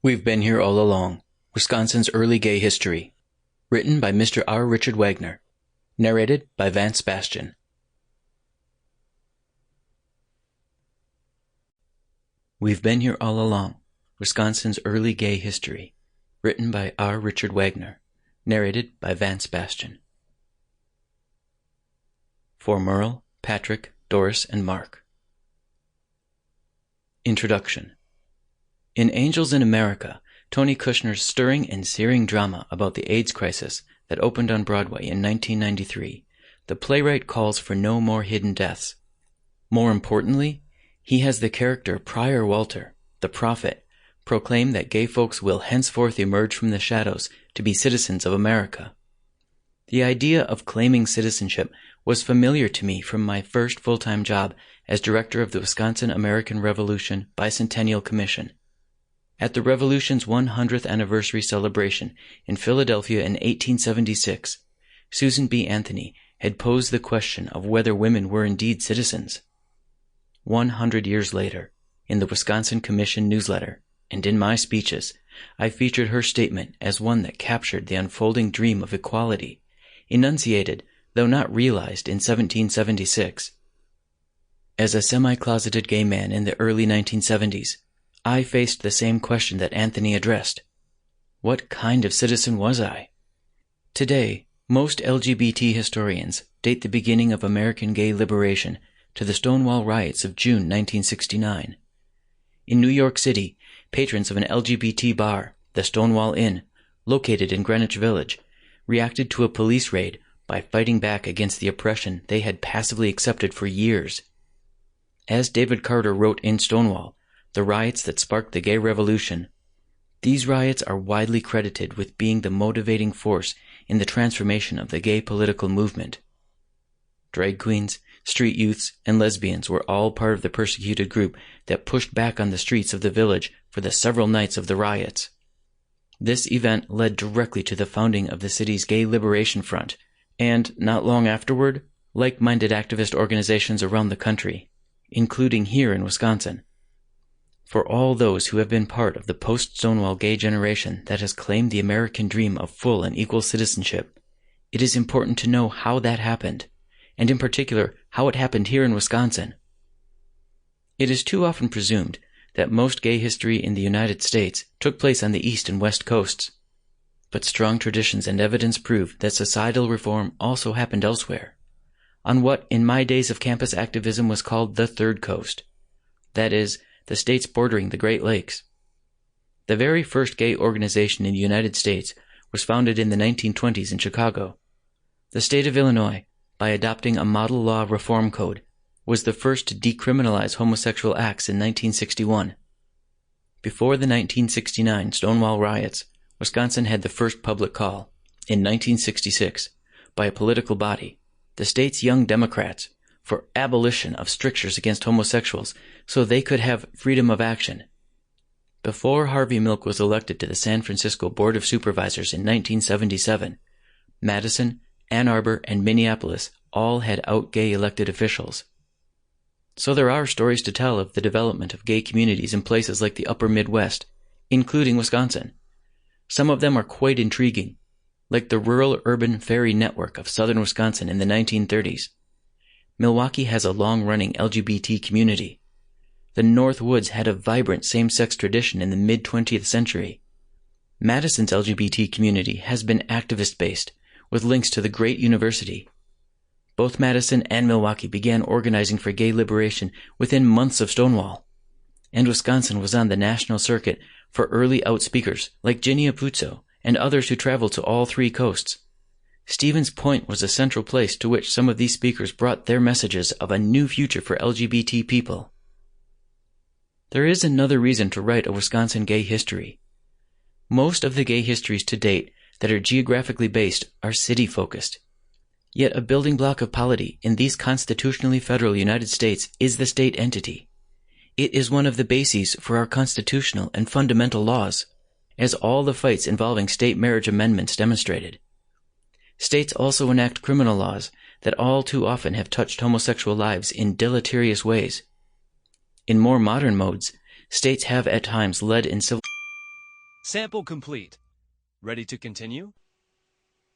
We've Been Here All Along, Wisconsin's Early Gay History. Written by Mr. R. Richard Wagner. Narrated by Vance Bastian. We've Been Here All Along, Wisconsin's Early Gay History. Written by R. Richard Wagner. Narrated by Vance Bastian. For Merle, Patrick, Doris, and Mark. Introduction. In Angels in America, Tony Kushner's stirring and searing drama about the AIDS crisis that opened on Broadway in 1993, the playwright calls for no more hidden deaths. More importantly, he has the character Prior Walter, the prophet, proclaim that gay folks will henceforth emerge from the shadows to be citizens of America. The idea of claiming citizenship was familiar to me from my first full-time job as director of the Wisconsin American Revolution Bicentennial Commission. At the Revolution's 100th anniversary celebration in Philadelphia in 1876, Susan B. Anthony had posed the question of whether women were indeed citizens. 100 years later, in the Wisconsin Commission newsletter, and in my speeches, I featured her statement as one that captured the unfolding dream of equality, enunciated, though not realized, in 1776. As a semi-closeted gay man in the early 1970s, I faced the same question that Anthony addressed. What kind of citizen was I? Today, most LGBT historians date the beginning of American gay liberation to the Stonewall Riots of June 1969. In New York City, patrons of an LGBT bar, the Stonewall Inn, located in Greenwich Village, reacted to a police raid by fighting back against the oppression they had passively accepted for years. As David Carter wrote in Stonewall, the riots that sparked the gay revolution, these riots are widely credited with being the motivating force in the transformation of the gay political movement. Drag queens, street youths, and lesbians were all part of the persecuted group that pushed back on the streets of the village for the several nights of the riots. This event led directly to the founding of the city's Gay Liberation Front, and, not long afterward, like-minded activist organizations around the country, including here in Wisconsin. For all those who have been part of the post-Stonewall gay generation that has claimed the American dream of full and equal citizenship, it is important to know how that happened, and in particular, how it happened here in Wisconsin. It is too often presumed that most gay history in the United States took place on the East and West coasts, but strong traditions and evidence prove that societal reform also happened elsewhere, on what in my days of campus activism was called the Third Coast, that is, the states bordering the Great Lakes. The very first gay organization in the United States was founded in the 1920s in Chicago. The state of Illinois, by adopting a model law reform code, was the first to decriminalize homosexual acts in 1961. Before the 1969 Stonewall Riots, Wisconsin had the first public call, in 1966, by a political body, the state's Young Democrats, for abolition of strictures against homosexuals so they could have freedom of action. Before Harvey Milk was elected to the San Francisco Board of Supervisors in 1977, Madison, Ann Arbor, and Minneapolis all had out gay elected officials. So there are stories to tell of the development of gay communities in places like the upper Midwest, including Wisconsin. Some of them are quite intriguing, like the rural-urban ferry network of southern Wisconsin in the 1930s. Milwaukee has a long-running LGBT community. The North Woods had a vibrant same-sex tradition in the mid-20th century. Madison's LGBT community has been activist-based, with links to the Great University. Both Madison and Milwaukee began organizing for gay liberation within months of Stonewall, and Wisconsin was on the national circuit for early out speakers like Ginny Apuzzo and others who traveled to all three coasts. Stevens Point was a central place to which some of these speakers brought their messages of a new future for LGBT people. There is another reason to write a Wisconsin gay history. Most of the gay histories to date that are geographically based are city-focused. Yet a building block of polity in these constitutionally federal United States is the state entity. It is one of the bases for our constitutional and fundamental laws, as all the fights involving state marriage amendments demonstrated. States also enact criminal laws that all too often have touched homosexual lives in deleterious ways. In more modern modes, states have at times led in civil Sample complete. Ready to continue?